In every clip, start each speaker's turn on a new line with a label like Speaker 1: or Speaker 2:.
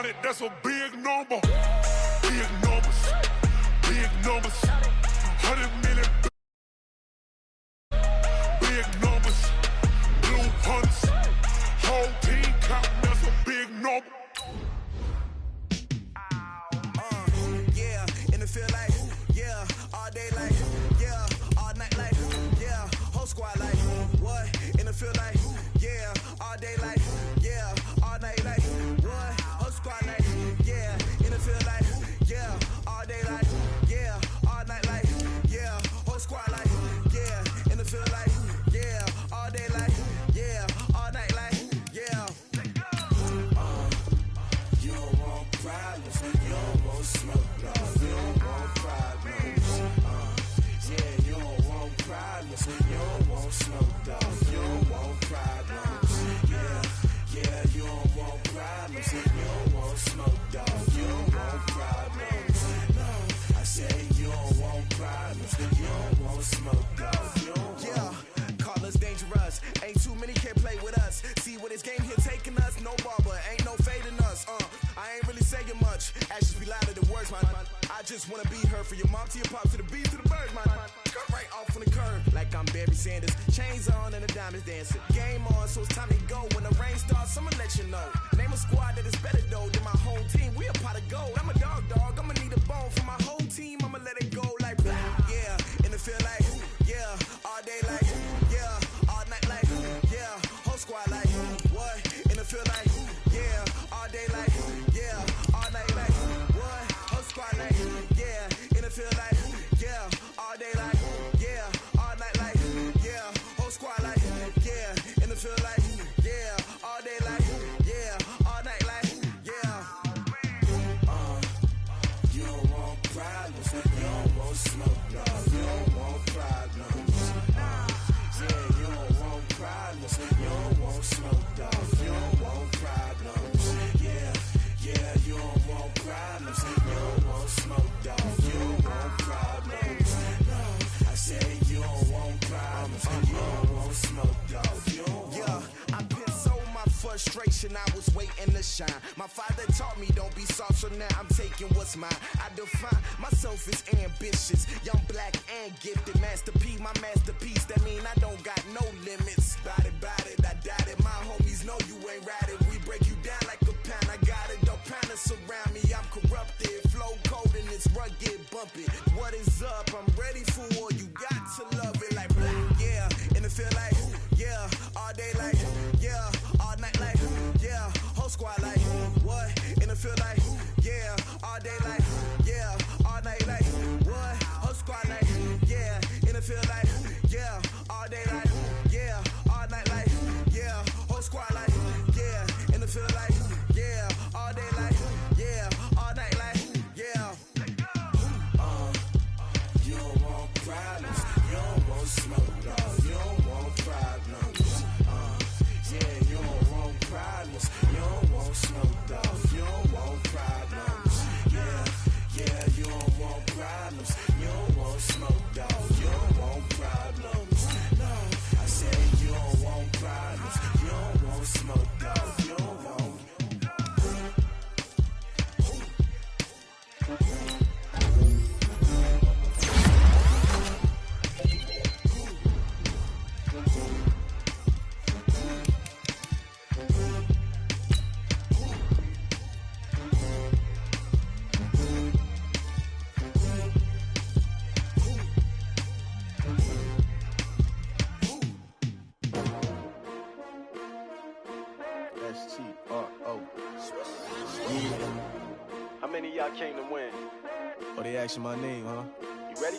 Speaker 1: 100, that's a big number. Big numbers, big numbers. 100 million. Big numbers, blue punts. Whole team count, that's a big number.
Speaker 2: Yeah, and it feel like, yeah, all day like, yeah, all night like, yeah, whole squad like, what? And it feel like, yeah, all day like, yeah, all night like, what? Whole squad like, yeah, and it feel like, yeah, all day like, yeah, all night like, yeah, whole squad like, yeah, and it feel like, yeah, all day like, yeah, all night like, yeah. You don't want problems, you don't want smoke, dog. You don't want problems. Yeah, you don't want problems, you don't want smoke, dog. You don't want problems. Yeah, you don't want problems, you don't want smoke, dog. You don't want problems. No, I say you don't want problems, you don't want smoke, dog. You don't want. Call us dangerous. Ain't too many can play with us. See where this game here taking us. No barber, ain't no fading us. I ain't really saying much. Actions be louder than words, man. I just wanna be heard. For your mom to your pop to the beat to the birds, man. Cut right off on the curb like I'm Barry Sanders. Chains on and the diamonds dancing. Game on, so it's time to go. When the rain starts, I'ma let you know. Name a squad that is better though than my home team. We a pot of gold. I'm a dog. I'ma need a bone for my whole team. I'ma let it go like blah. Yeah, and it feel like yeah, all day like yeah, all night like yeah, whole squad like what? And it feel like yeah, all day like yeah, all night like what? Whole squad like yeah, and it feel like yeah, all day like yeah, all night like yeah, whole squad like yeah, and it feel like yeah, all day like yeah, all night like yeah. You don't want problems, you don't want smoke, dog. You don't want problems. Yeah, you don't want problems, you don't want smoke, dog. You don't want problems. Yeah, you don't want problems, you don't want smoke, dog. You don't want problems. No, I say you don't want problems, you don't want smoke, dog. You don't want. I been so my frustration, I was waiting to shine. My father taught me don't be soft, so now I'm taking what's mine. I define myself as ambitious, young, black, and gifted. Master P, my masterpiece, that mean I don't got no limits. Bout it, I doubt it. My homies know you ain't ride it. We break you down like a pound. I got it, don't pound it surround me. I'm corrupted, flow cold and it's rugged, bumpy. What is up? I'm ready for war. You got to love it like blah. Yeah, and it feel like yeah, all day like yeah, all night like yeah, whole squad like what? And it feel like yeah, all day like yeah, all night like what? Whole squad like yeah, and it feel like yeah, all day like yeah, all night like yeah, whole squad like yeah, and it feel like yeah, all day like yeah, all night like yeah. You don't want problems, you don't want smoke, dog. You don't want problems. Yeah, you don't want problems, you don't want smoke, dog. You don't want problems. Yeah, you don't want problems, you don't want smoke, dog. You don't want problems. No, I say you don't want problems, you don't want smoke, dog. You don't want.
Speaker 3: S-T-R-O. Yeah.
Speaker 4: How many of y'all came to win?
Speaker 3: Oh, they asking my name, huh?
Speaker 4: You ready?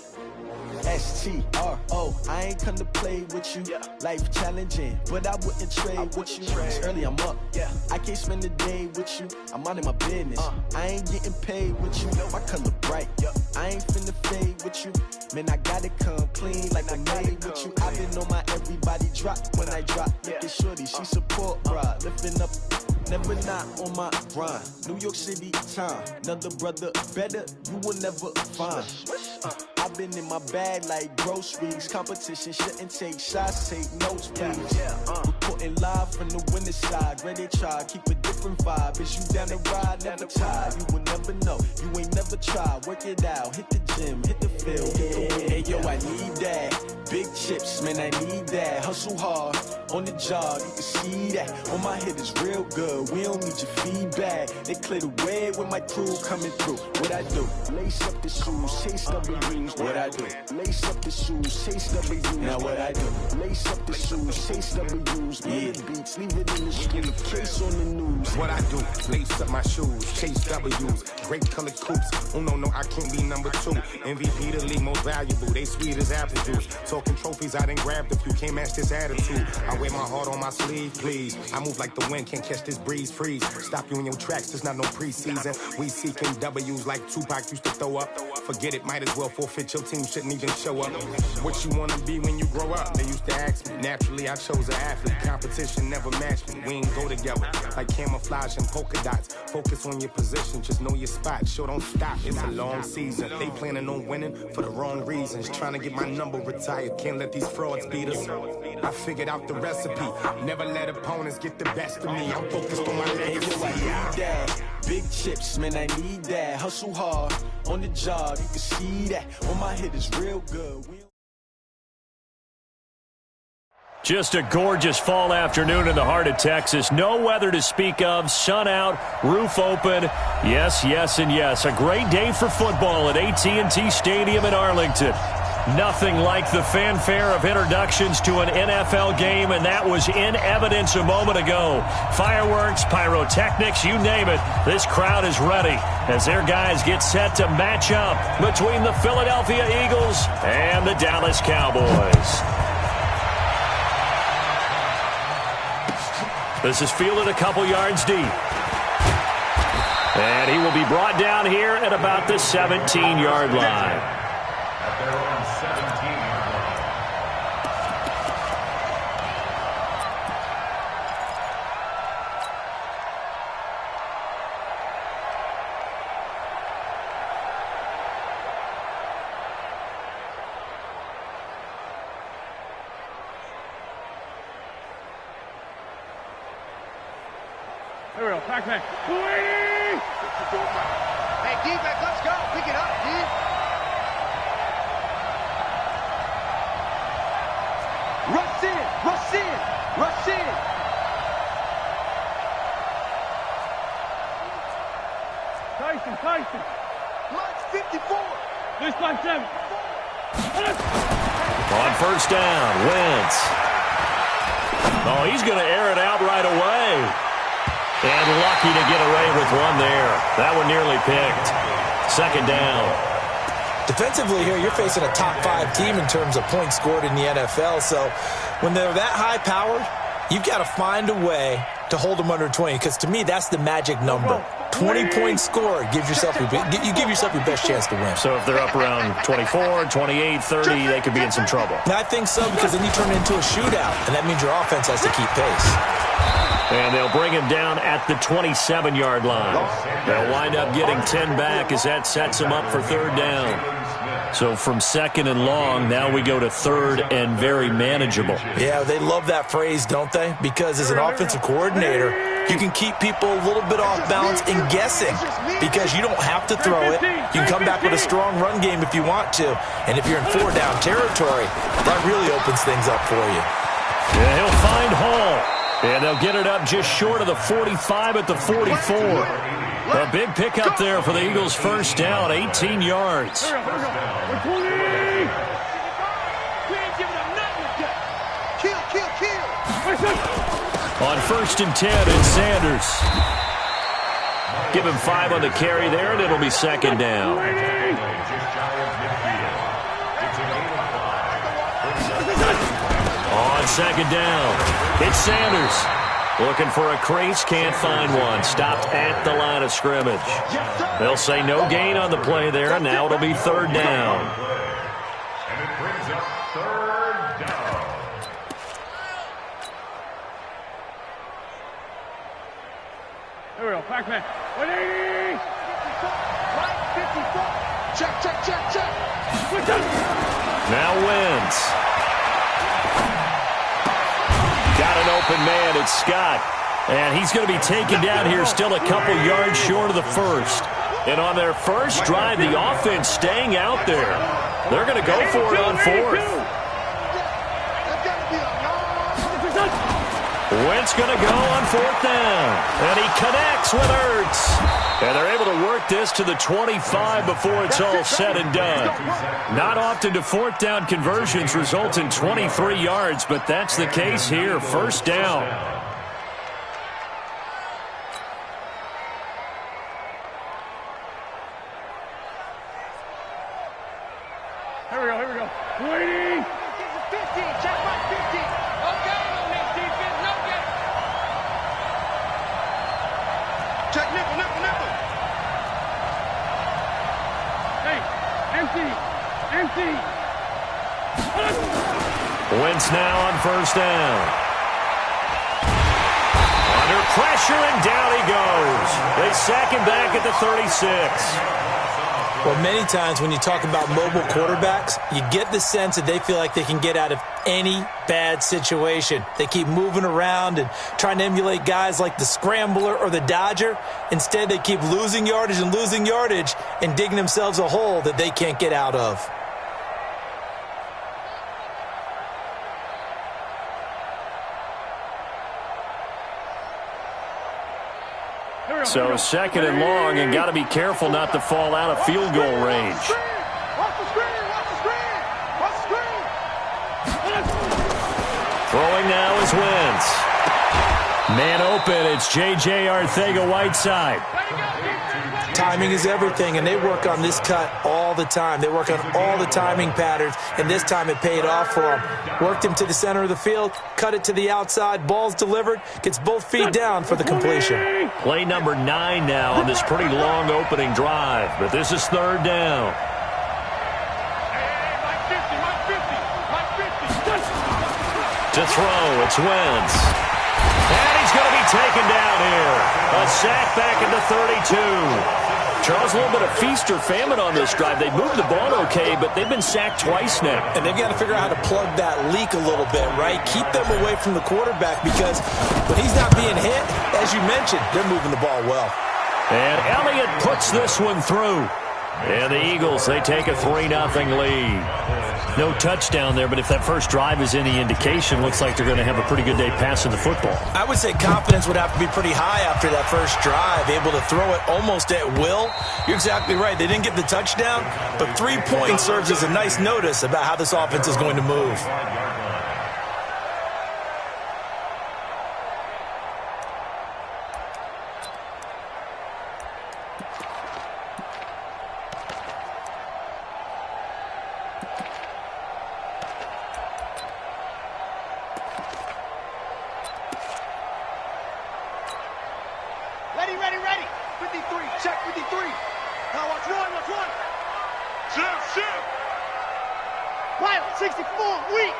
Speaker 3: S-T-R-O. I ain't come to play with you.
Speaker 4: Yeah.
Speaker 3: Life challenging, but I wouldn't trade with you. It's early, I'm up.
Speaker 4: Yeah.
Speaker 3: I can't spend the day with you. I'm minding my business. I ain't getting paid with you. My color bright.
Speaker 4: Yep.
Speaker 3: I ain't finna fade with you. Man, I gotta come clean like I'm made with you. I've been on my everybody drop when I drop. Look at shorty, she support ride. Lifting up, never not on my grind. New York City time. Another brother better, you will never find. I've been in my bag like groceries. Competition shouldn't take shots, take notes, please. reporting live from the winning side. Ready to try, keep a different vibe. Is you down the ride, never tired. You will never know, you ain't never tried. Work it out, hit the gym, hit the field, hit the win. Hey yo, I need that. Big chips, man, I need that. Hustle hard, on the job, you can see that. On my head is real good, we don't need your feedback. They clear the way with my crew coming through. What I do? Lace up the shoes, chase W's. What I do? Lace up the shoes, chase W's. Now what I do? Lace up the shoes, chase W's. Yeah. Beats, leave it in the street, case on the news.
Speaker 5: What I do? Lace up my shoes, chase W's. Great colored coops. Oh no, I can't be number 2. MVP the league most valuable. They sweet as apple juice. Talking trophies, I done grabbed a few. Can't match this attitude. I wear my heart on my sleeve, please. I move like the wind, can't catch this breeze. Freeze. Stop you in your tracks. There's not no preseason. We seeking W's like Tupac used to throw up. Forget it, might as well forfeit. Your team shouldn't even show up. What you wanna be when you grow up? They used to ask me. Naturally, I chose an athlete. Competition never matched me. We ain't go together like camouflage and polka dots. Focus on your position, just know your spot. Sure, don't stop. It's a long season. They planning on winning for the wrong reasons. Trying to get my number retired. Can't let these frauds beat us. I figured out the recipe. Never let opponents get the best of me. I'm focused on my legacy.
Speaker 3: I need that. Big chips, man, I need that. Hustle hard, on the job, you can see that. On my head is real good.
Speaker 6: Just a gorgeous fall afternoon in the heart of Texas. No weather to speak of. Sun out, roof open. Yes, yes, and yes. A great day for football at AT&T Stadium in Arlington. Nothing like the fanfare of introductions to an NFL game, and that was in evidence a moment ago. Fireworks, pyrotechnics, you name it. This crowd is ready as their guys get set to match up between the Philadelphia Eagles and the Dallas Cowboys. This is fielded a couple yards deep. And he will be brought down here at about the 17-yard line.
Speaker 7: Here we go, Pac-Man.
Speaker 8: Hey, defense, let's go. Pick it up, D. Rush in, rush in, rush in.
Speaker 7: Tyson.
Speaker 8: Lunch 54.
Speaker 7: This by 7.
Speaker 6: On first down, Wentz. Oh, he's going to air it out right away. And lucky to get away with one there. That one nearly picked. Second down.
Speaker 9: Defensively here, you're facing a top 5 team in terms of points scored in the NFL. So when they're that high-powered, you've got to find a way to hold them under 20. Because to me, that's the magic number. 20 points scored gives yourself you give yourself your best chance to win.
Speaker 6: So if they're up around 24, 28, 30, they could be in some trouble.
Speaker 9: I think so, because then you turn it into a shootout, and that means your offense has to keep pace.
Speaker 6: And they'll bring him down at the 27-yard line. They'll wind up getting 10 back as that sets them up for third down. So from second and long, now we go to third and very manageable.
Speaker 9: Yeah, they love that phrase, don't they? Because as an offensive coordinator, you can keep people a little bit off balance and guessing because you don't have to throw it. You can come back with a strong run game if you want to. And if you're in 4-down territory, that really opens things up for you.
Speaker 6: Yeah, he'll find Hall. And they'll get it up just short of the 45 at the 44. A big pickup there for the Eagles' first down, 18 yards. On first and 10, it's Sanders. Give him 5 on the carry there, and it'll be second down. On second down, it's Sanders. Looking for a crease, can't find one. Stopped at the line of scrimmage. They'll say no gain on the play there, and now it'll be third down.
Speaker 1: And it brings up third down.
Speaker 7: Here we go, Pac-Man. 180!
Speaker 8: Right 54. Check.
Speaker 6: Now Wentz. Got an open man. It's Scott. And he's going to be taken down here still a couple yards short of the first. And on their first drive, the offense staying out there. They're going to go for it on fourth. Wentz going to go on fourth down. And he connects with Ertz. And they're able to work this to the 25 before it's all said and done. Not often do fourth down conversions result in 23 yards, but that's the case here. First down.
Speaker 7: Here we go. Waiting.
Speaker 8: 15, check my 15. Okay, no need defense, no get. Check nickel.
Speaker 7: Hey, empty.
Speaker 6: Wentz now on first down. Under pressure, and down he goes. They sack him back at the 36.
Speaker 9: Well, many times when you talk about mobile quarterbacks, you get the sense that they feel like they can get out of any bad situation. They keep moving around and trying to emulate guys like the Scrambler or the Dodger. Instead, they keep losing yardage and digging themselves a hole that they can't get out of.
Speaker 6: So second and long, and got to be careful not to fall out of field goal range.
Speaker 8: Watch the screen.
Speaker 6: Throwing now is Wentz. Man open, it's J.J. Arcega-Whiteside.
Speaker 9: Timing is everything, and they work on this cut all the time. They work on all the timing patterns, and this time it paid off for them. Worked him to the center of the field, cut it to the outside, ball's delivered, gets both feet down for the completion.
Speaker 6: Play number 9 now on this pretty long opening drive, but this is third down. To throw, it's Wentz. And he's going to be taken down here. A sack back at the 32. Charles, a little bit of feast or famine on this drive. They moved the ball okay, but they've been sacked twice now.
Speaker 9: And they've got to figure out how to plug that leak a little bit, right? Keep them away from the quarterback because when he's not being hit, as you mentioned, they're moving the ball well.
Speaker 6: And Elliott puts this one through. And the Eagles, they take a 3-0 lead. No touchdown there, but if that first drive is any indication, looks like they're going to have a pretty good day passing the football.
Speaker 9: I would say confidence would have to be pretty high after that first drive, able to throw it almost at will. You're exactly right. They didn't get the touchdown, but 3 points serves as a nice notice about how this offense is going to move.
Speaker 8: Ready. 53, check 53. Now watch one. Shift. Wild, 64, weak.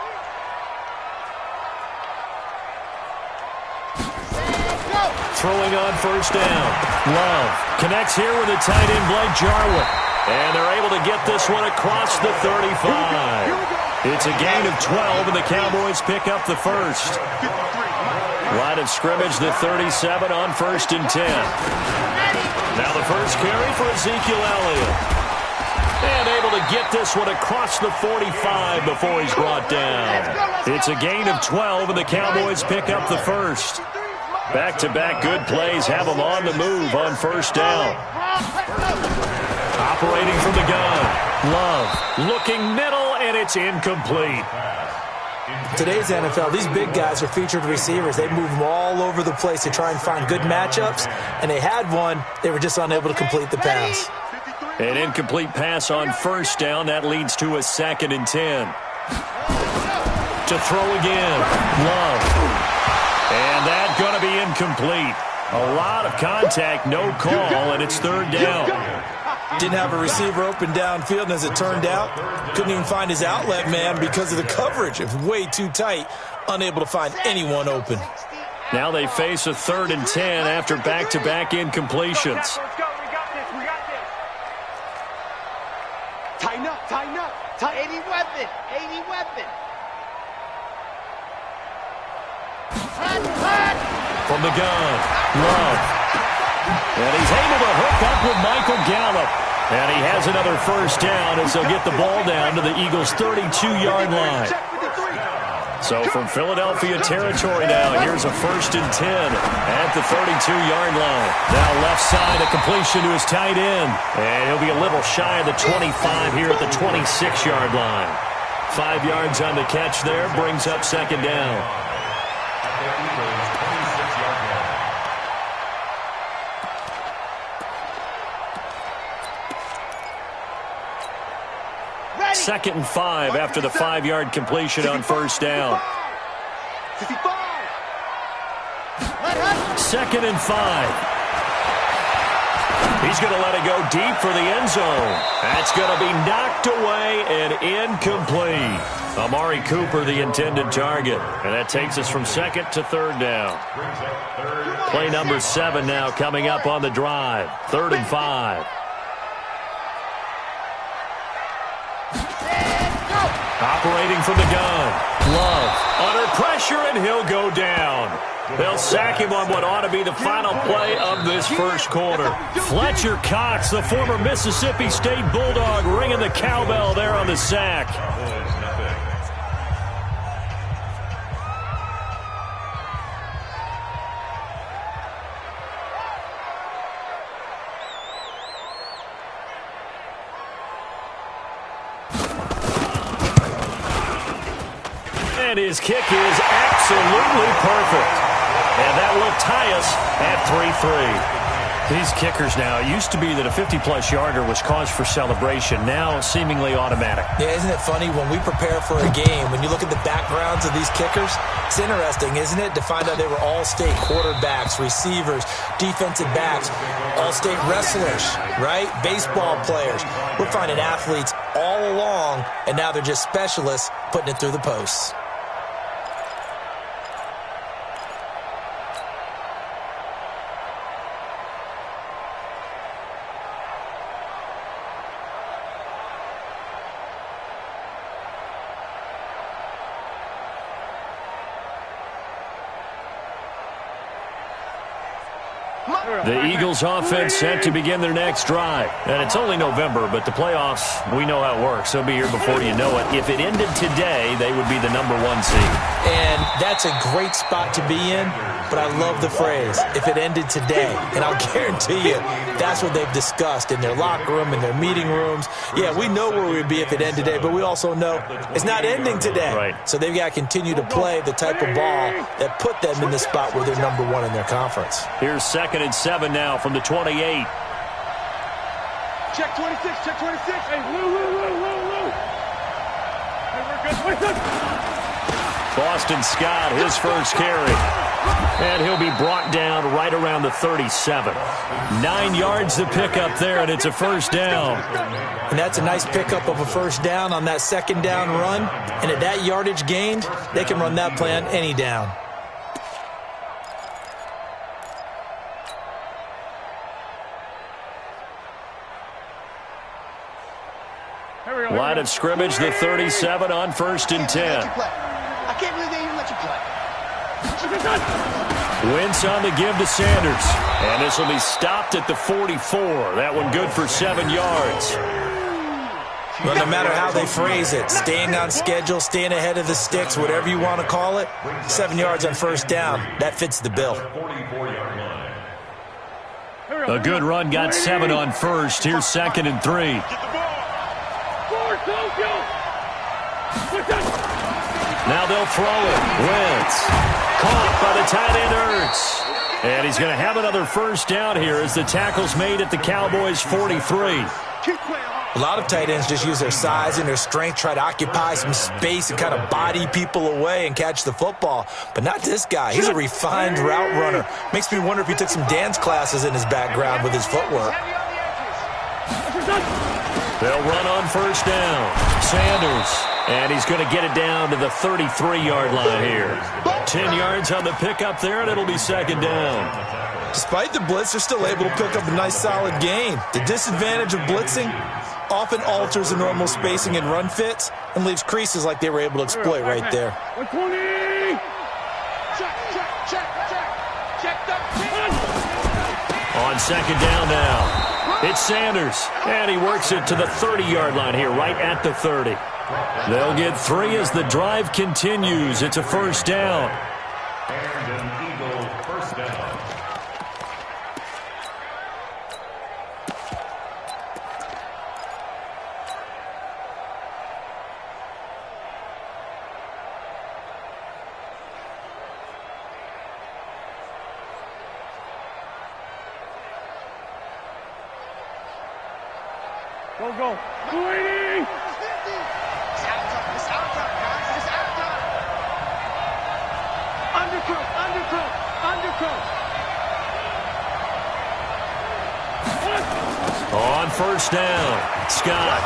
Speaker 8: Go.
Speaker 6: Throwing on first down. Love connects here with a tight end, Blake Jarwin. And they're able to get this one across the 35. It's a gain of 12, and the Cowboys pick up the first. Line of scrimmage, the 37 on 1st and 10. Now the first carry for Ezekiel Elliott. And able to get this one across the 45 before he's brought down. It's a gain of 12, and the Cowboys pick up the first. Back-to-back good plays have them on the move on first down. Operating from the gun. Love looking middle, and it's incomplete.
Speaker 9: Today's NFL, these big guys are featured receivers. They move them all over the place to try and find good matchups, and they had one. They were just unable to complete the pass.
Speaker 6: An incomplete pass on first down. That leads to a 2nd and 10. To throw again. Love. And that's going to be incomplete. A lot of contact, no call, and it's third down.
Speaker 9: Didn't have a receiver open downfield, and as it turned out, couldn't even find his outlet man because of the coverage. It was way too tight, unable to find anyone open.
Speaker 6: Now they face a 3rd and 10 after back-to-back incompletions.
Speaker 8: Tighten up. 80 weapon.
Speaker 6: From the gun, Love. And he's able to hook up with Michael Gallup. And he has another first down as they'll get the ball down to the Eagles' 32-yard line. So from Philadelphia territory now, here's a 1st and 10 at the 32-yard line. Now left side, a completion to his tight end. And he'll be a little shy of the 25 here at the 26-yard line. 5 yards on the catch there, brings up 2nd down. Second and 5 after the 5-yard completion on 1st down. 2nd and 5. He's going to let it go deep for the end zone. That's going to be knocked away and incomplete. Amari Cooper, the intended target. And that takes us from 2nd to 3rd down. Play number 7 now coming up on the drive. 3rd and 5. Operating from the gun. Love under pressure, and he'll go down. They'll sack him on what ought to be the final play of this first quarter. Fletcher Cox, the former Mississippi State Bulldog, ringing the cowbell there on the sack. And his kick is absolutely perfect. And that will tie us at 3-3. These kickers now, it used to be that a 50-plus yarder was cause for celebration. Now seemingly automatic.
Speaker 9: Yeah, isn't it funny when we prepare for a game, when you look at the backgrounds of these kickers, it's interesting, isn't it, to find out they were all-state quarterbacks, receivers, defensive backs, all-state wrestlers, right? Baseball players. We're finding athletes all along, and now they're just specialists putting it through the posts.
Speaker 6: The Eagles offense set to begin their next drive. And it's only November, but the playoffs, we know how it works. They'll be here before you know it. If it ended today, they would be the #1 seed.
Speaker 9: And that's a great spot to be in, but I love the phrase, if it ended today. And I'll guarantee you, that's what they've discussed in their locker room, in their meeting rooms. Yeah, we know where we would be if it ended today, but we also know it's not ending today.
Speaker 6: Right.
Speaker 9: So they've got to continue to play the type of ball that put them in the spot where they're #1 in their conference.
Speaker 6: Here's 2nd and 7 now from the 28.
Speaker 7: Check 26, check 26. Hey, Lou. Hey, we're good.
Speaker 6: Boston Scott, his first carry. And he'll be brought down right around the 37. 9 yards to pick up there, and it's a first down.
Speaker 9: And that's a nice pickup of a first down on that 2nd down run. And at that yardage gained, they can run that play on any down.
Speaker 6: Line of scrimmage, the 37 on 1st and 10.
Speaker 8: I can't believe they even let you play.
Speaker 6: Wentz on the give to Sanders. And this will be stopped at the 44. That one good for 7 yards.
Speaker 9: Well, no matter how they phrase it, staying on schedule, staying ahead of the sticks, whatever you want to call it, 7 yards on first down, that fits the bill.
Speaker 6: A good run got 7 on first. Here's 2nd and 3. Now they'll throw it. Wentz caught by the tight end Ertz. And he's going to have another first down here as the tackle's made at the Cowboys' 43.
Speaker 9: A lot of tight ends just use their size and their strength, try to occupy some space and kind of body people away and catch the football. But not this guy. He's a refined route runner. Makes me wonder if he took some dance classes in his background with his footwork.
Speaker 6: They'll run on first down. Sanders. And he's going to get it down to the 33-yard line here. 10 yards on the pickup there, and it'll be 2nd down.
Speaker 9: Despite the blitz, they're still able to pick up a nice, solid gain. The disadvantage of blitzing often alters the normal spacing and run fits and leaves creases like they were able to exploit right there.
Speaker 7: 120!
Speaker 6: on second down now. It's Sanders, and he works it to the 30-yard line here, right at the 30. They'll get 3 as the drive continues. It's a first down.
Speaker 10: And an Eagle first down.
Speaker 7: Go, go. 280!
Speaker 6: On first down, Scott.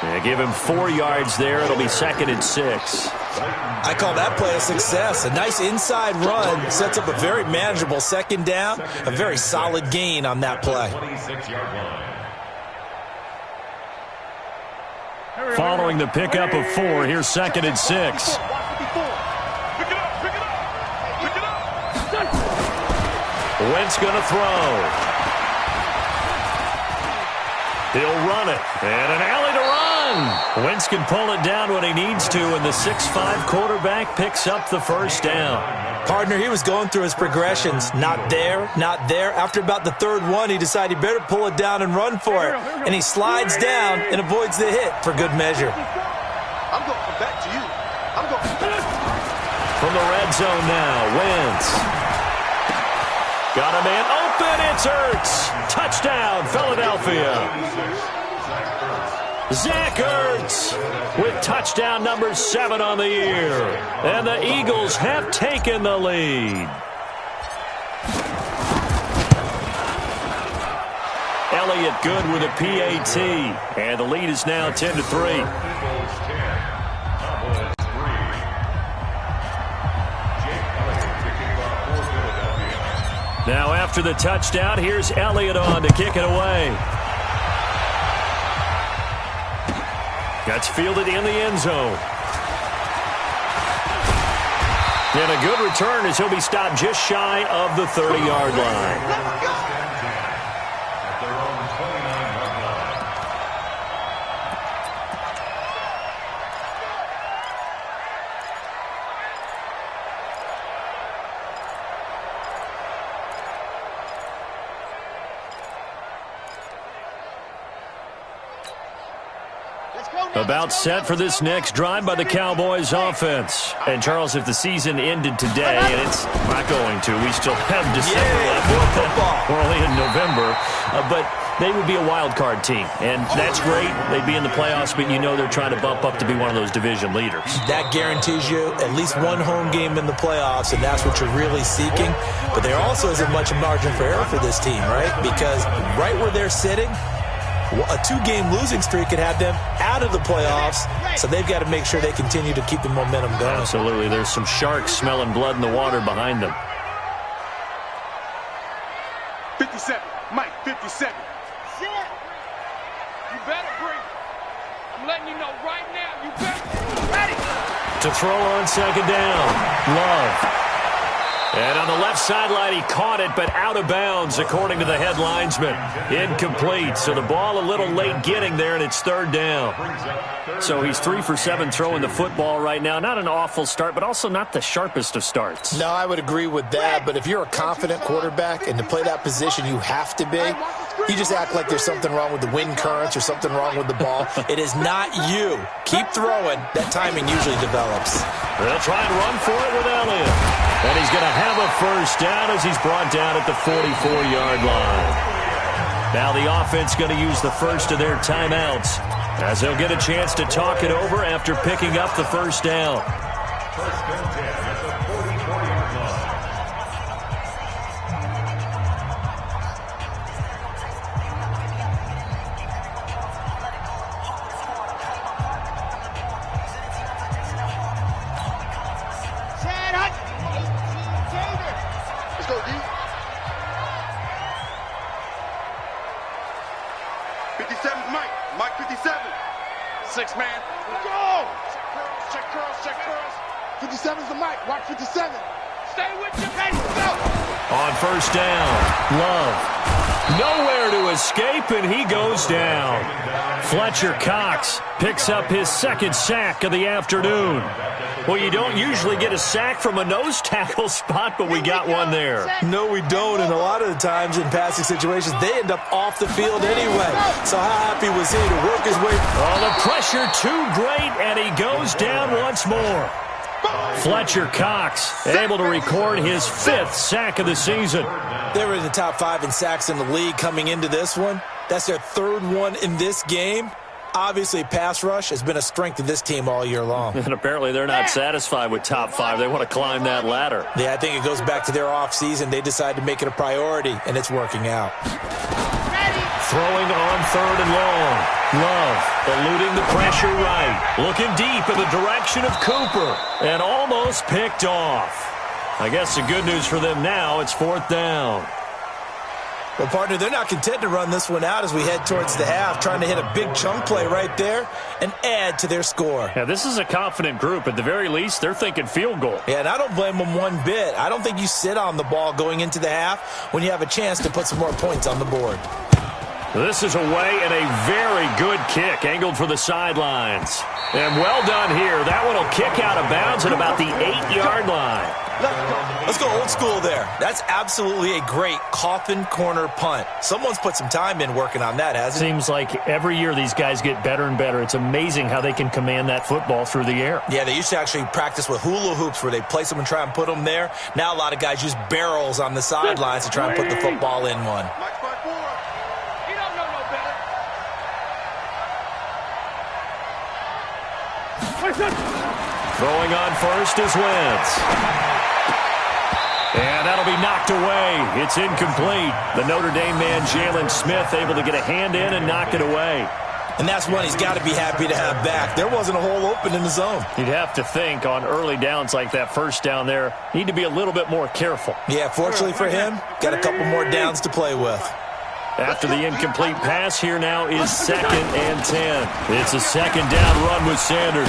Speaker 6: They give him 4 yards there. It'll be 2nd and 6.
Speaker 9: I call that play a success. A nice inside run sets up a very manageable second down. A very solid gain on that play.
Speaker 10: 26-yard line.
Speaker 6: Following the pickup of 4, here's 2nd and 6. Wentz going to throw. He'll run it. And an alley to run. Wentz can pull it down when he needs to, and the 6'5" quarterback picks up the first down.
Speaker 9: Partner, he was going through his progressions. Not there, not there. After about the 3rd one, he decided he better pull it down and run for it. And he slides down and avoids the hit for good measure.
Speaker 4: I'm going to come back to you. I'm going to come back.
Speaker 6: From the red zone now, Wentz. Got a man open. It's Ertz. Touchdown, Philadelphia. Zach Ertz with touchdown number 7 on the year. And the Eagles have taken the lead. Elliott good with a PAT. And the lead is now 10-3. Now after the touchdown, here's Elliott on to kick it away. That's fielded in the end zone. And a good return as he'll be stopped just shy of the 30-yard line. About set for this next drive by the Cowboys offense. And, Charles, if the season ended today, and it's not going to, we still have December left. We're only in November. But they would be a wild card team. And that's great. They'd be in the playoffs, but you know they're trying to bump up to be one of those division leaders. That guarantees you at least one home game in the playoffs, and that's what you're really seeking. But there also isn't much margin for error for this team, right? Because right where they're sitting, a 2-game losing streak could have them out of the playoffs, so they've got to make sure they continue to keep the momentum going. Absolutely. There's some sharks smelling blood in the water behind them.
Speaker 7: 57. Mike, 57.
Speaker 8: You better bring it. I'm letting you know right now, you better ready.
Speaker 6: To throw on second down. Love. And on the left sideline, he caught it, but out of bounds, according to the head linesman. Incomplete. So the ball a little late getting there, and it's 3rd down. So he's 3 for 7 throwing the football right now. Not an awful start, but also not the sharpest of starts.
Speaker 9: No, I would agree with that. But if you're a confident quarterback and to play that position, you have to be. You just act like there's something wrong with the wind currents or something wrong with the ball. It is not you. Keep throwing. That timing usually develops.
Speaker 6: They'll try and run for it with Elliott. And he's going to have a first down as he's brought down at the 44-yard line. Now the offense going to use the first of their timeouts as they'll get a chance to talk it over after picking up the first down.
Speaker 10: First and 10 at the 44-yard line.
Speaker 4: Let's go, D. 57's Mike. Mike 57.
Speaker 7: 6 man. Go! Check curls, check curls. 57's the Mike. Watch 57.
Speaker 8: Stay with your base. Go!
Speaker 6: On first down, Love. Nowhere to escape, and he goes down. Fletcher Cox picks up his second sack of the afternoon. Well, you don't usually get a sack from a nose tackle spot, but we got one there.
Speaker 9: No, we don't, and a lot of the times in passing situations, they end up off the field anyway. So how happy was he to work his way?
Speaker 6: Oh, the pressure too great, and he goes down once more. Fletcher Cox able to record his 5th sack of the season.
Speaker 9: They were in the top 5 in sacks in the league coming into this one. That's their 3rd one in this game. Obviously, pass rush has been a strength of this team all year long.
Speaker 6: And apparently they're not satisfied with top 5. They want to climb that ladder.
Speaker 9: Yeah, I think it goes back to their offseason. They decided to make it a priority, and it's working out.
Speaker 6: Throwing on 3rd and long. Love eluding the pressure right. Looking deep in the direction of Cooper. And almost picked off. I guess the good news for them now, it's 4th down.
Speaker 9: Well, partner, they're not content to run this one out as we head towards the half, trying to hit a big chunk play right there and add to their score.
Speaker 6: Yeah, this is a confident group. At the very least, they're thinking field goal.
Speaker 9: Yeah, and I don't blame them one bit. I don't think you sit on the ball going into the half when you have a chance to put some more points on the board.
Speaker 6: This is away and a very good kick, angled for the sidelines. And well done here. That one will kick out of bounds at about the 8-yard line.
Speaker 9: Let's go old school there. That's absolutely a great coffin corner punt. Someone's put some time in working on that, hasn't it?
Speaker 6: Seems like every year these guys get better and better. It's amazing how they can command that football through the air.
Speaker 9: Yeah, they used to actually practice with hula hoops where they place them and try and put them there. Now a lot of guys use barrels on the sidelines to try and put the football in one.
Speaker 6: Throwing on first is Wentz. And that'll be knocked away. It's incomplete. The Notre Dame man, Jalen Smith, able to get a hand in and knock it away.
Speaker 9: And that's one he's got to be happy to have back. There wasn't a hole open in the zone.
Speaker 6: You'd have to think on early downs like that first down there, need to be a little bit more careful.
Speaker 9: Yeah, fortunately for him, got a couple more downs to play with.
Speaker 6: After the incomplete pass, here now is 2nd and 10. It's a 2nd down run with Sanders.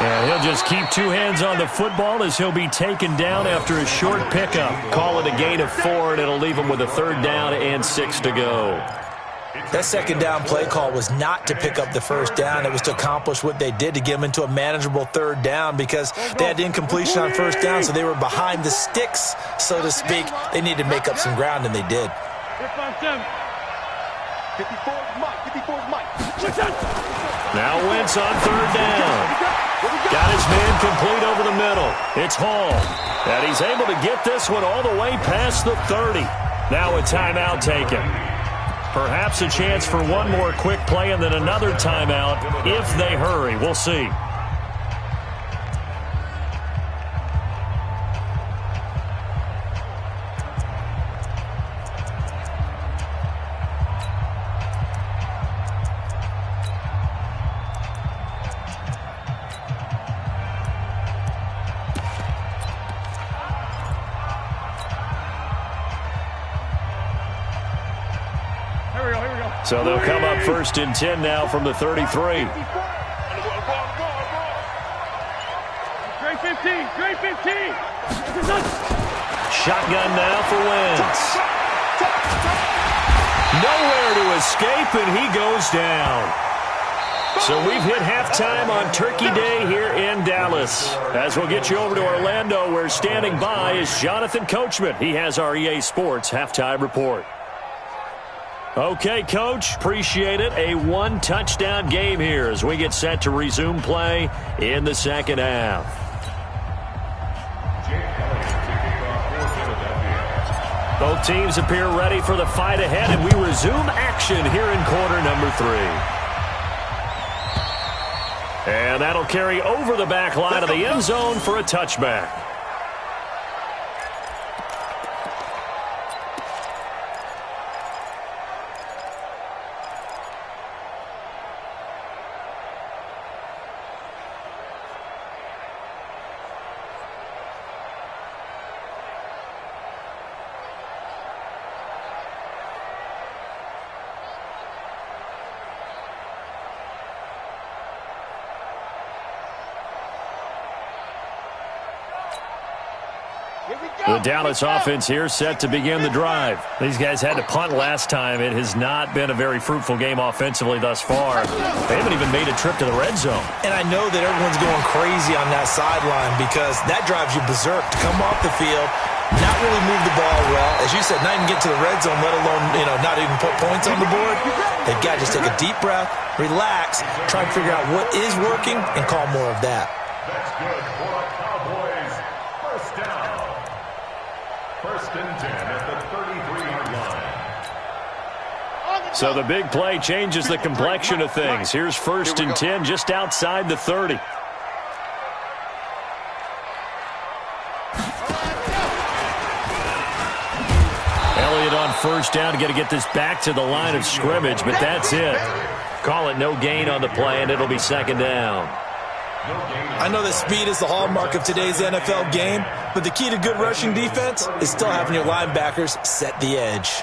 Speaker 6: And he'll just keep 2 hands on the football as he'll be taken down after a short pickup. Call it a gain of 4, and it'll leave him with a 3rd down and 6 to go.
Speaker 9: That 2nd down play call was not to pick up the 1st down. It was to accomplish what they did to get them into a manageable 3rd down because they had incompletion on 1st down, so they were behind the sticks, so to speak. They needed to make up some ground, and they did.
Speaker 7: 54's Mike.
Speaker 6: Now Wentz on 3rd down. Got his man complete over the middle. It's Hall. And he's able to get this one all the way past the 30. Now a timeout taken. Perhaps a chance for one more quick play and then another timeout if they hurry. We'll see. So they'll come up 1st and 10 now from the 33.
Speaker 7: Great 15, great 15.
Speaker 6: Shotgun now for Wentz. Nowhere to escape, and he goes down. So we've hit halftime on Turkey Day here in Dallas. As we'll get you over to Orlando, where standing by is Jonathan Coachman. He has our EA Sports halftime report. Okay, Coach, appreciate it. A 1-touchdown game here as we get set to resume play in the 2nd half. Both teams appear ready for the fight ahead, and we resume action here in quarter number 3. And that'll carry over the back line of the end zone for a touchback. The Dallas offense here set to begin the drive. These guys had to punt last time. It has not been a very fruitful game offensively thus far. They haven't even made a trip to the red zone.
Speaker 9: And I know that everyone's going crazy on that sideline because that drives you berserk to come off the field, not really move the ball well. As you said, not even get to the red zone, let alone, not even put points on the board. They've got to just take a deep breath, relax, try and figure out what is working, and call more of that.
Speaker 10: That's good for the Cowboys. First down. First and 10 at the 33-yard line.
Speaker 6: So the big play changes the complexion of things. Here's first and 10 just outside the 30. Elliott on first down to get this back to the line of scrimmage, but that's it. Call it no gain on the play, and it'll be second down.
Speaker 9: I know that speed is the hallmark of today's NFL game, but the key to good rushing defense is still having your linebackers set the edge.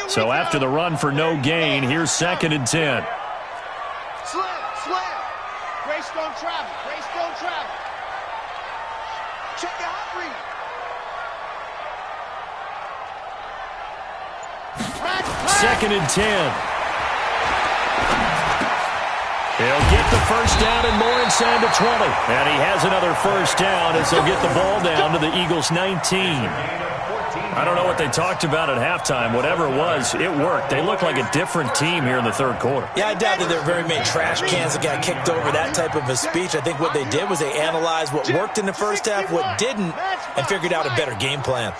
Speaker 6: So after the run for no gain, here's second and 10.
Speaker 8: Slam. Grace don't travel. Check the hot read.
Speaker 6: Second and 10. He'll get the first down and more inside the 20. And he has another first down as they'll get the ball down to the Eagles' 19. I don't know what they talked about at halftime. Whatever it was, it worked. They look like a different team here in the third quarter.
Speaker 9: Yeah, I doubt that there are very many trash cans that got kicked over that type of a speech. I think what they did was they analyzed what worked in the first half, what didn't, and figured out a better game plan.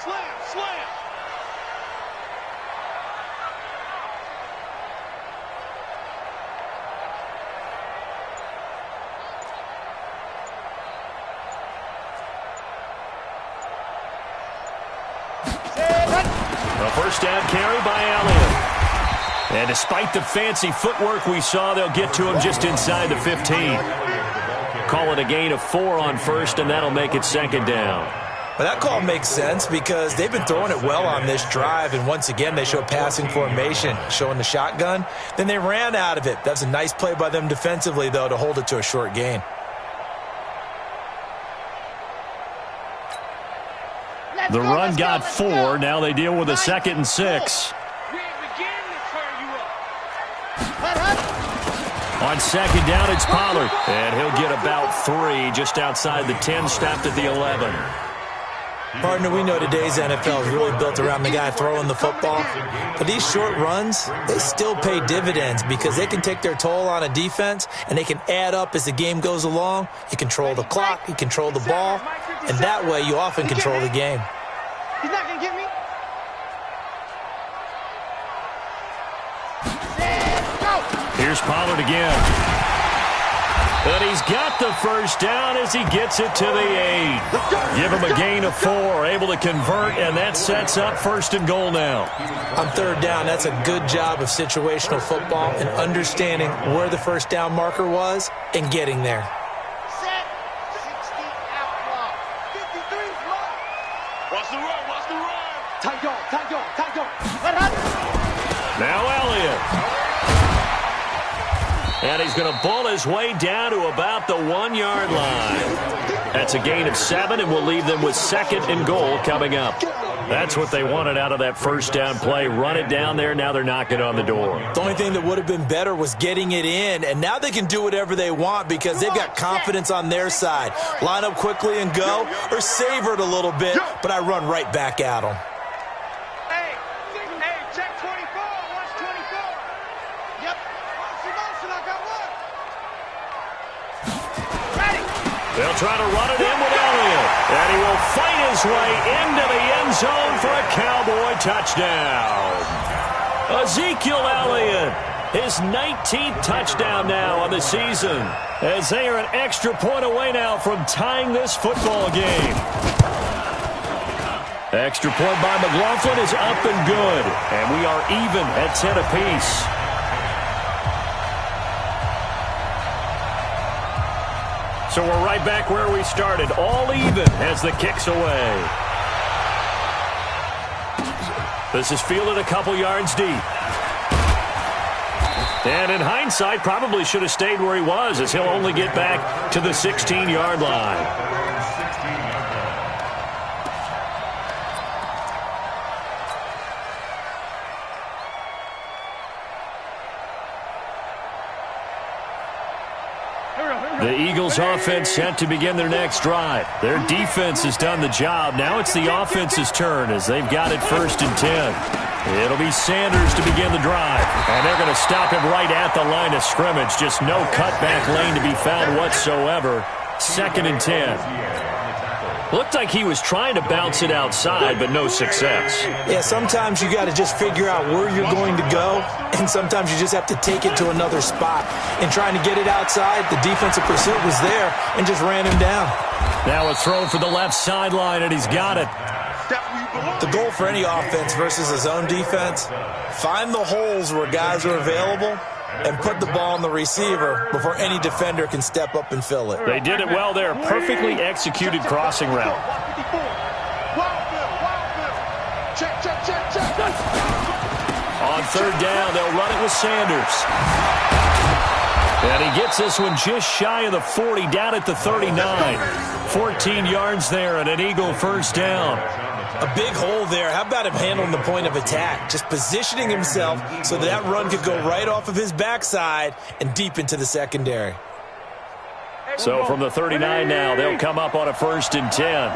Speaker 6: First down carry by Elliott. And despite the fancy footwork we saw, they'll get to him just inside the 15. Call it a gain of 4 on first, and that'll make it second down.
Speaker 9: Well, that call makes sense because they've been throwing it well on this drive, and once again they show passing formation, showing the shotgun. Then they ran out of it. That's a nice play by them defensively, though, to hold it to a short gain.
Speaker 6: The run got 4. Now they deal with a second and 6. On second down, it's Pollard. And he'll get about 3 just outside the 10, stopped at the 11.
Speaker 9: Partner, we know today's NFL is really built around the guy throwing the football. But these short runs, they still pay dividends because they can take their toll on a defense and they can add up as the game goes along. You control the clock, you control the ball, and that way you often control the game.
Speaker 8: He's not going to get me.
Speaker 6: Here's Pollard again. But he's got the first down as he gets it to the 8. Give him a gain of 4, able to convert, and that sets up first and goal now.
Speaker 9: On third down, that's a good job of situational football and understanding where the first down marker was and getting there.
Speaker 8: Set. 60 outlaw. 53 block. Watch the run. Tight dog.
Speaker 6: Now Elliott. And he's going to bull his way down to about the 1-yard line. That's a gain of 7, and we'll leave them with second and goal coming up. That's what they wanted out of that first down play. Run it down there. Now they're knocking on the door.
Speaker 9: The only thing that would have been better was getting it in, and now they can do whatever they want because they've got confidence on their side. Line up quickly and go, or savor it a little bit, but I run right back at them.
Speaker 8: Hey, check 24. Watch 24. Yep. Motion, I got one. Ready.
Speaker 6: They'll try to run it in with Elliott. And he will fight his way into the end zone for a Cowboy touchdown. Ezekiel Elliott, his 19th touchdown now on the season, as they are an extra point away now from tying this football game. Extra point by McLaughlin is up and good, and we are even at 10 apiece. So we're right back where we started, all even as the kick's away. This is fielded a couple yards deep. And in hindsight, probably should have stayed where he was, as he'll only get back to the 16-yard line. The Eagles offense set to begin their next drive. Their defense has done the job. Now it's the offense's turn as they've got it 1st and 10. It'll be Sanders to begin the drive. And they're going to stop him right at the line of scrimmage. Just no cutback lane to be found whatsoever. 2nd and 10. Looked like he was trying to bounce it outside, but no success.
Speaker 9: Yeah, sometimes you got to just figure out where you're going to go, and sometimes you just have to take it to another spot. In trying to get it outside, the defensive pursuit was there and just ran him down.
Speaker 6: Now a throw for the left sideline, and he's got it.
Speaker 9: The goal for any offense versus his own defense, find the holes where guys are available and put the ball on the receiver before any defender can step up and fill it.
Speaker 6: They did it well there. Perfectly executed crossing route. On 3rd down, they'll run it with Sanders. And he gets this one just shy of the 40, down at the 39. 14 yards there and an Eagle 1st down.
Speaker 9: A big hole there. How about him handling the point of attack? Just positioning himself so that run could go right off of his backside and deep into the secondary.
Speaker 6: So from the 39 now, they'll come up on a 1st and 10.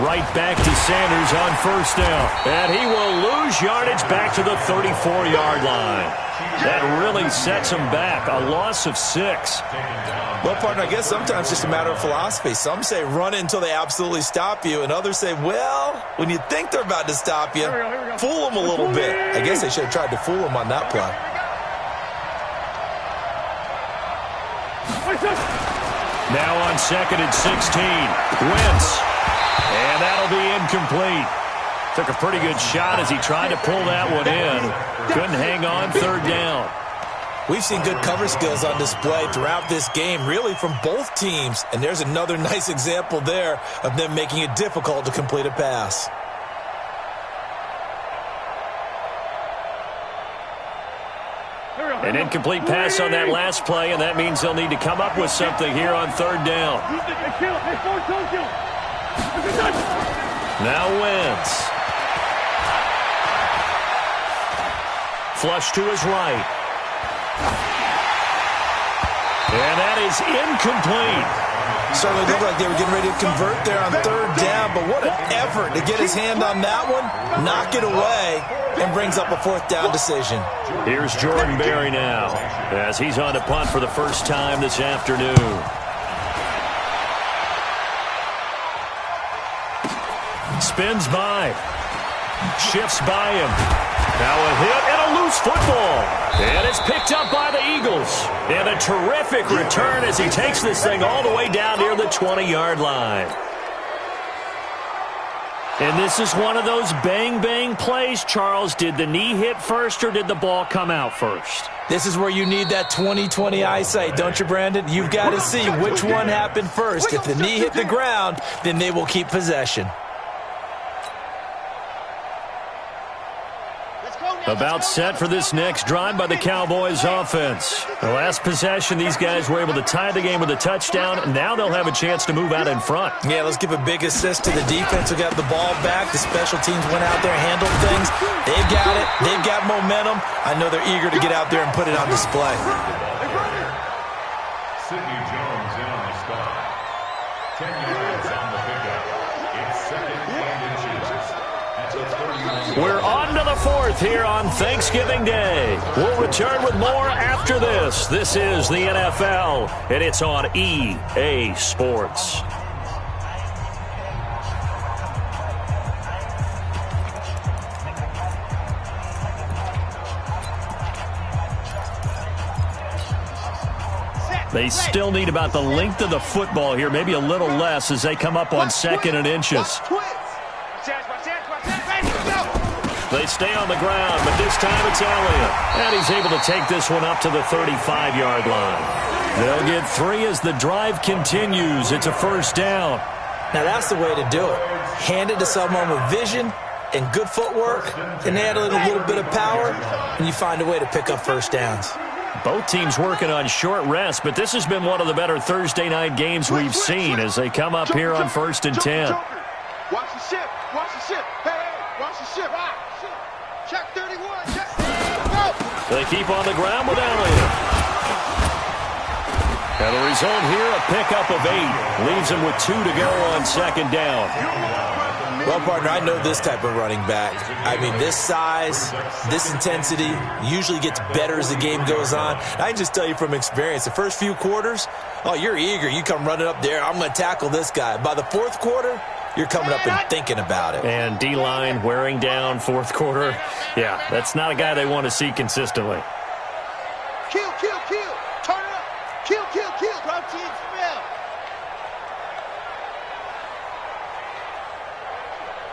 Speaker 6: Right back to Sanders on 1st down. And he will lose yardage back to the 34-yard line. That really sets him back. A loss of 6.
Speaker 9: Well, partner, I guess sometimes it's just a matter of philosophy. Some say run it until they absolutely stop you, and others say, well, when you think they're about to stop you, fool them a little bit. I guess they should have tried to fool him on that play.
Speaker 6: Now on 2nd and 16, Wentz. And that'll be incomplete. Took a pretty good shot as he tried to pull that one in. Couldn't hang on 3rd down.
Speaker 9: We've seen good cover skills on display throughout this game, really from both teams. And there's another nice example there of them making it difficult to complete a pass.
Speaker 6: An incomplete pass on that last play, and that means they'll need to come up with something here on 3rd down. Now Wentz. Flush to his right. And that is incomplete.
Speaker 9: Certainly looked like they were getting ready to convert there on 3rd down, but what an effort to get his hand on that one, knock it away, and brings up a 4th down decision.
Speaker 6: Here's Jordan Berry now, as he's on to punt for the first time this afternoon. Spins by. Shifts by him. Now a hit and a loose football. And it's picked up by the Eagles. And a terrific return as he takes this thing all the way down near the 20-yard line. And this is one of those bang-bang plays, Charles. Did the knee hit first or did the ball come out first?
Speaker 9: This is where you need that 20/20 eyesight, don't you, Brandon? You've got to see which one happened first. If the knee hit the ground, then they will keep possession.
Speaker 6: About set for this next drive by the Cowboys offense. The last possession, these guys were able to tie the game with a touchdown. Now they'll have a chance to move out in front.
Speaker 9: Yeah, let's give a big assist to the defense who got the ball back. The special teams went out there, handled things. They've got it. They've got momentum. I know they're eager to get out there and put it on display.
Speaker 10: Sidney Jones in on the stop. 10 yards on the pickup. It's 2nd and inches. At the 31.
Speaker 6: We're on to the 4th here on Thanksgiving Day. We'll return with more after this. This is the NFL, and it's on EA Sports. They still need about the length of the football here, maybe a little less as they come up on 2nd and inches. They stay on the ground, but this time it's Elliott. And he's able to take this one up to the 35-yard line. They'll get 3 as the drive continues. It's a 1st down.
Speaker 9: Now that's the way to do it. hand it to someone with vision and good footwork, and add a little bit of power, and you find a way to pick up first downs.
Speaker 6: Both teams working on short rest, but this has been one of the better Thursday night games we've seen as they come up here on 1st and 10.
Speaker 7: Watch the ship. Watch the ship. Hey, watch the ship. Check 31. Check. Go.
Speaker 6: They keep on the ground with Elliott. And the result here, a pickup of 8. Leaves him with 2 to go on 2nd down.
Speaker 9: Well, partner, I know this type of running back. I mean, this size, this intensity usually gets better as the game goes on. I can just tell you from experience, the first few quarters, oh, you're eager. You come running up there, I'm going to tackle this guy. By the 4th quarter, you're coming up and thinking about it.
Speaker 6: And D-line wearing down 4th quarter. Yeah, that's not a guy they want to see consistently.
Speaker 7: Kill. Turn it up. Kill. Drop team spell.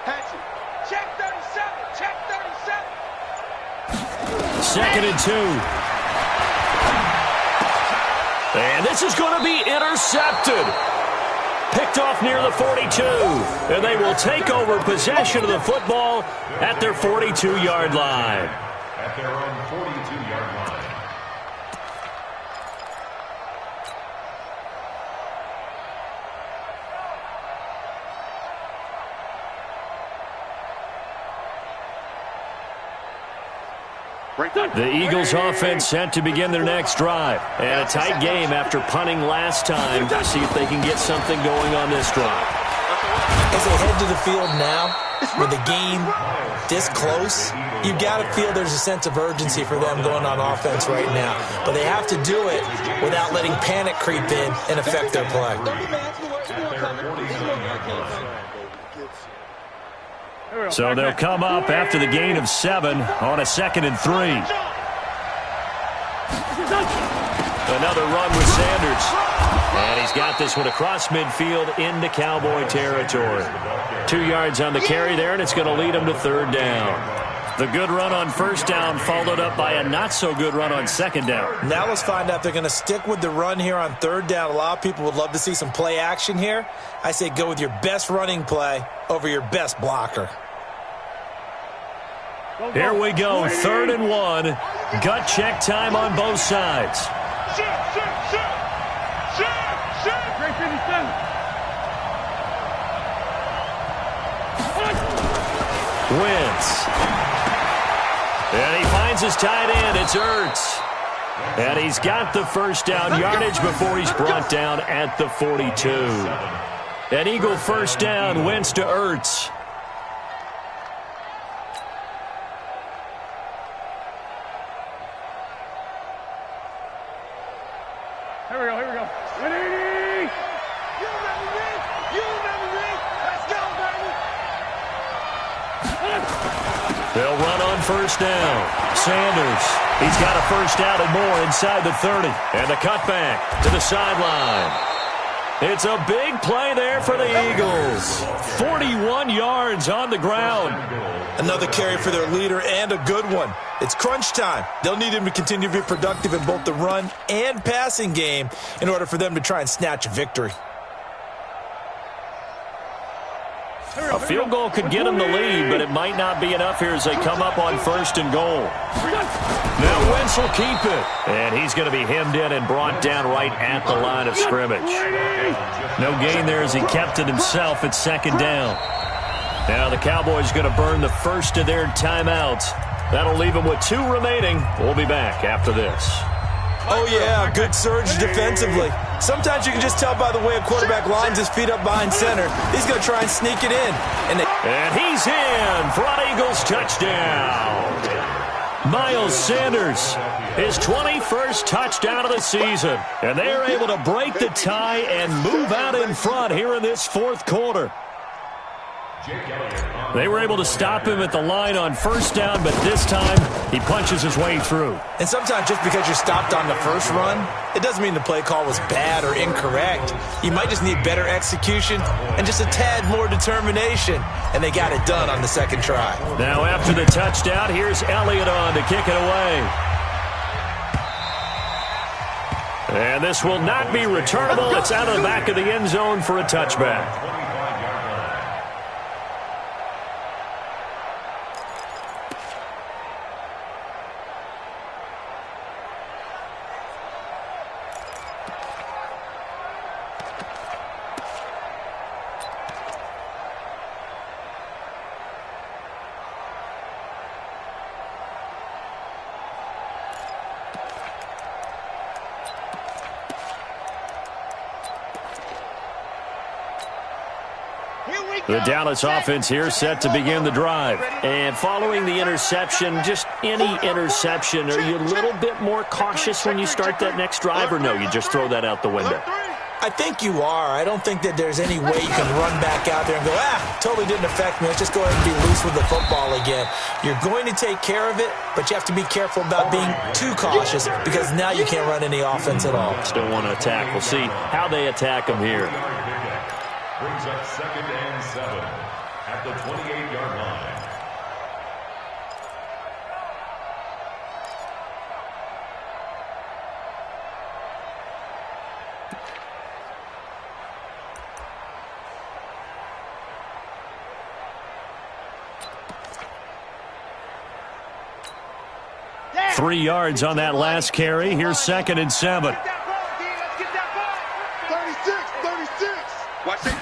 Speaker 7: Hatchet. Check 37. Check 37.
Speaker 6: 2nd and 2. And this is going to be intercepted. Picked off near the 42. And they will take over possession of the football at their 42-yard line.
Speaker 10: At their own 42-yard line.
Speaker 6: The Eagles offense set to begin their next drive. And a tight game after punting last time to see if they can get something going on this drive.
Speaker 9: As they head to the field now, with the game this close, you've got to feel there's a sense of urgency for them going on offense right now. But they have to do it without letting panic creep in and affect their play.
Speaker 6: So they'll come up after the gain of 7 on a 2nd and 3. Another run with Sanders. And he's got this one across midfield into Cowboy territory. 2 yards on the carry there, and it's going to lead him to 3rd down. The good run on 1st down followed up by a not-so-good run on 2nd down.
Speaker 9: Now let's find out if they're going to stick with the run here on 3rd down. A lot of people would love to see some play action here. I say go with your best running play over your best blocker.
Speaker 6: Here we go, 3rd and 1. Gut check time on both sides.
Speaker 7: Shit. Great 57.
Speaker 6: Wentz. And he finds his tight end. It's Ertz. And he's got the 1st down yardage before he's brought down at the 42. An Eagle 1st down, Wentz to Ertz.
Speaker 7: Here we go. Ready? You ready? Let's go, baby.
Speaker 6: They'll run on 1st down. Sanders. He's got a 1st down and more inside the 30. And the cutback to the sideline. It's a big play there for the Eagles. 41 yards on the ground.
Speaker 9: Another carry for their leader and a good one. It's crunch time. They'll need him to continue to be productive in both the run and passing game in order for them to try and snatch a victory.
Speaker 6: A field goal could get them the lead, but it might not be enough here as they come up on 1st and goal. Now Wentz will keep it. And he's going to be hemmed in and brought down right at the line of scrimmage. No gain there as he kept it himself at 2nd down. Now the Cowboys going to burn the first of their timeouts. That'll leave them with 2 remaining. We'll be back after this.
Speaker 9: Oh, yeah, good surge defensively. Sometimes you can just tell by the way a quarterback lines his feet up behind center. He's going to try and sneak it in.
Speaker 6: And he's in for an Eagles touchdown. Miles Sanders, his 21st touchdown of the season. And they are able to break the tie and move out in front here in this 4th quarter. They were able to stop him at the line on 1st down, but this time he punches his way through.
Speaker 9: And sometimes just because you're stopped on the first run, it doesn't mean the play call was bad or incorrect. You might just need better execution and just a tad more determination. And they got it done on the 2nd try.
Speaker 6: Now after the touchdown, here's Elliott on to kick it away. And this will not be returnable. It's out of the back of the end zone for a touchback. The Dallas offense here set to begin the drive.
Speaker 11: And following the interception, just any interception, are you a little bit more cautious when you start that next drive, or no, you just throw that out the window?
Speaker 9: I think you are. I don't think that there's any way you can run back out there and go, totally didn't affect me. Let's just go ahead and be loose with the football again. You're going to take care of it, but you have to be careful about being too cautious because now you can't run any offense at all.
Speaker 11: Still want to attack. We'll see how they attack them here.
Speaker 10: Brings up 2nd and 7 at the 28-yard line.
Speaker 6: Yeah. 3 yards on that last carry. Here's 2nd and 7.
Speaker 7: 36. Watch it.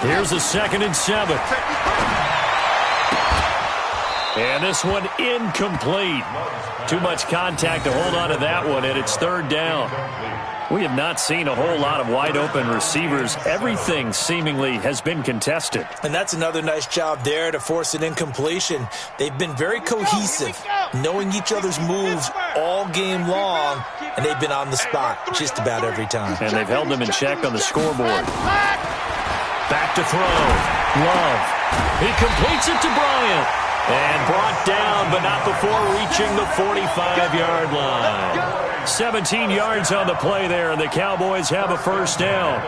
Speaker 6: Here's a 2nd and 7. And this one incomplete. Too much contact to hold on to that one, and it's 3rd down. We have not seen a whole lot of wide-open receivers. Everything seemingly has been contested.
Speaker 9: And that's another nice job there to force an incompletion. They've been very cohesive, knowing each other's moves all game long, and they've been on the spot just about every time.
Speaker 6: And they've held them in check on the scoreboard. Back to throw. Love. He completes it to Bryant. And brought down, but not before reaching the 45-yard line. 17 yards on the play there, and the Cowboys have a 1st down.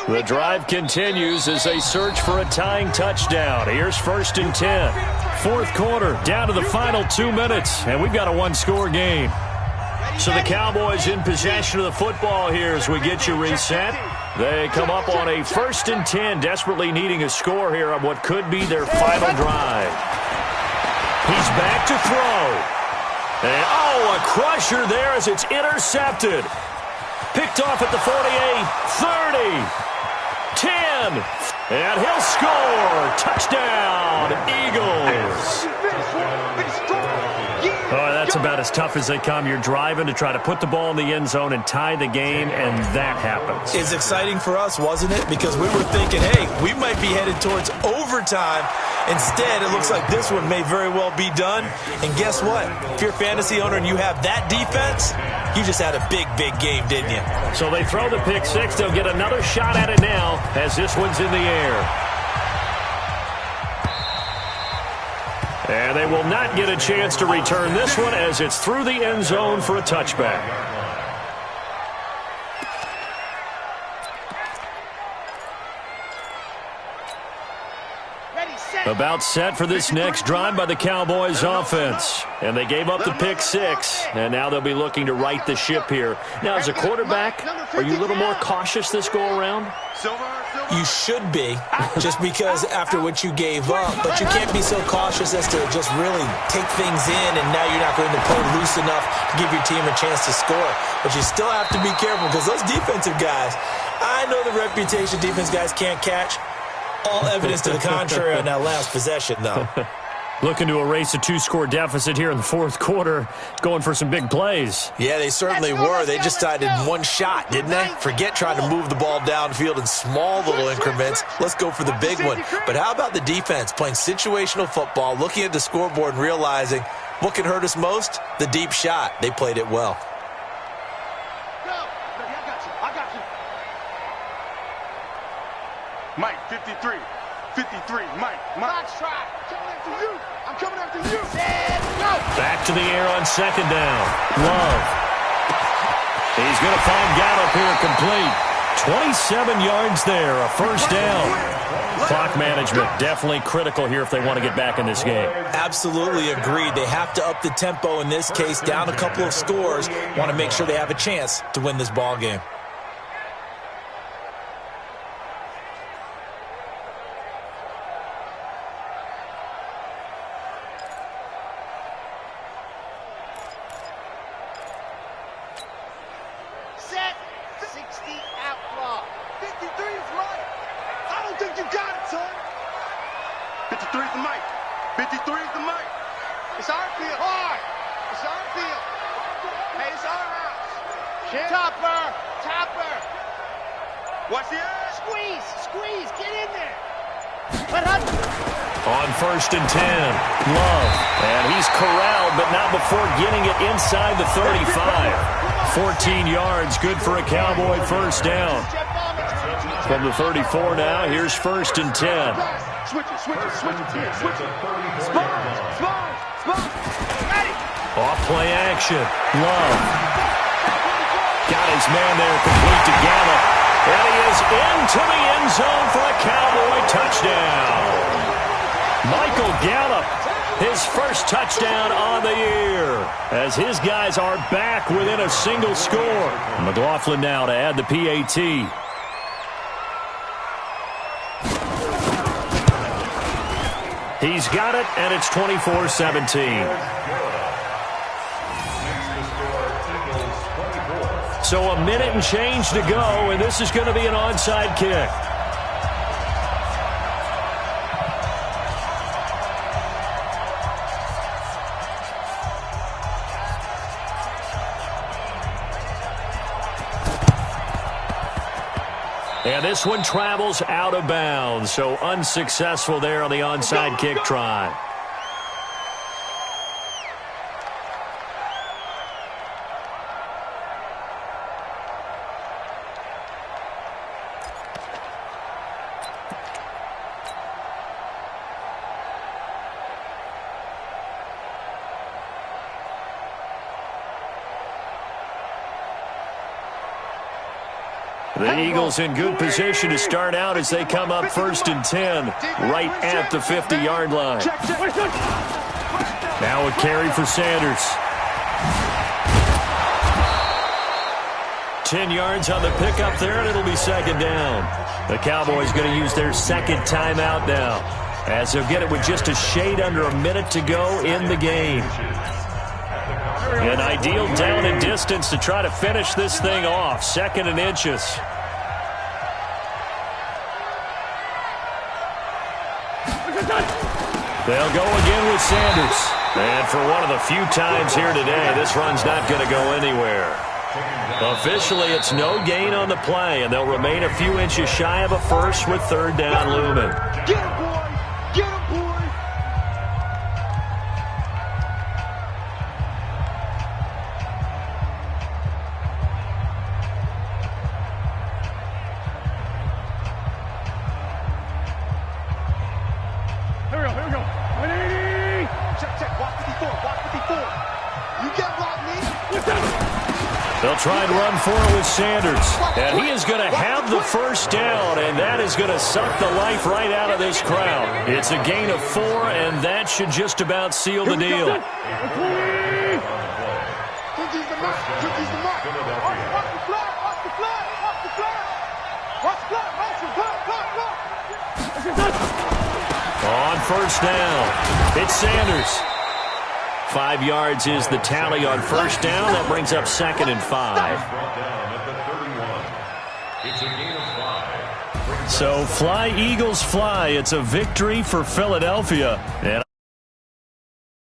Speaker 6: The drive continues as they search for a tying touchdown. Here's 1st and 10. 4th quarter, down to the final 2 minutes, and we've got a one-score game. So the Cowboys in possession of the football here as we get you reset. They come up on a 1st and 10, desperately needing a score here on what could be their final drive. He's back to throw. And, a crusher there as it's intercepted. Picked off at the 48, 30. 10, and he'll score. Touchdown, Eagles. That's about as tough as they come. You're driving to try to put the ball in the end zone and tie the game, and that happens.
Speaker 9: It's exciting for us, wasn't it? Because we were thinking, hey, we might be headed towards overtime. Instead, it looks like this one may very well be done. And guess what? If you're a fantasy owner and you have that defense, you just had a big, big game, didn't you?
Speaker 6: So they throw the pick six. They'll get another shot at it now as this one's in the air. And they will not get a chance to return this one as it's through the end zone for a touchback. About set for this next drive by the Cowboys offense. And they gave up the pick six, and now they'll be looking to right the ship here. Now, as a quarterback, are you a little more cautious this go-around?
Speaker 9: You should be, just because after what you gave up. But you can't be so cautious as to just really take things in, and now you're not going to play loose enough to give your team a chance to score. But you still have to be careful because those defensive guys, I know the reputation defense guys can't catch. All evidence to the contrary on that last possession, though.
Speaker 6: Looking to erase a two-score deficit here in the fourth quarter, going for some big plays.
Speaker 9: Yeah, they certainly were. They just decided one shot, didn't they? Forget trying to move the ball downfield in small little increments. Let's go for the big one. But how about the defense playing situational football, looking at the scoreboard and realizing what can hurt us most? The deep shot. They played it well.
Speaker 7: Mike, 53, Mike. Box try. I'm coming after you.
Speaker 6: Back to the air on second down. Love. He's going to find Gallup here complete. 27 yards there, a first down. Clock management definitely critical here if they want to get back in this game.
Speaker 9: Absolutely agreed. They have to up the tempo in this case, down a couple of scores. Want to make sure they have a chance to win this ball game.
Speaker 7: 53 is the mic. It's our field. Hard. It's our field. Hey, it's our house. Shit. Topper. Watch the edge. Squeeze. Get in there.
Speaker 6: On 1st and 10, Love. And he's corralled, but not before getting it inside the 35. 14 yards, good for a Cowboy first down. From the 34 now, here's 1st and 10.
Speaker 7: Switch it. Spot.
Speaker 6: Off-play action. Love. Got his man there, complete to Gallup. And he is into the end zone for a Cowboy touchdown. Michael Gallup, his first touchdown on the year, as his guys are back within a single score. McLaughlin now to add the PAT. He's got it, and it's 24-17. So a minute and change to go, and this is going to be an onside kick. And this one travels out of bounds, so unsuccessful there on the onside kick try. The Eagles in good position to start out as they come up 1st and 10, right at the 50-yard line. Now a carry for Sanders. 10 yards on the pickup there, and it'll be 2nd down. The Cowboys going to use their second timeout now, as they'll get it with just a shade under a minute to go in the game. An ideal down and distance to try to finish this thing off. 2nd and inches. They'll go again with Sanders. And for one of the few times here today, this run's not going to go anywhere. Officially, it's no gain on the play, and they'll remain a few inches shy of a first with 3rd down looming.
Speaker 7: Get him, boy! Get him, boy! Here we go. 180! Check. Walk 54. You get Rodney.
Speaker 6: They'll try and run for it with Sanders. And he is going to have the first down, and that is going to suck the life right out of this crowd. It's a gain of 4, and that should just about seal the deal.
Speaker 7: Watch the flag.
Speaker 6: On 1st down, it's Sanders. 5 yards is the tally on 1st down. That brings up 2nd and 5. So fly, Eagles, fly. It's a victory for Philadelphia. And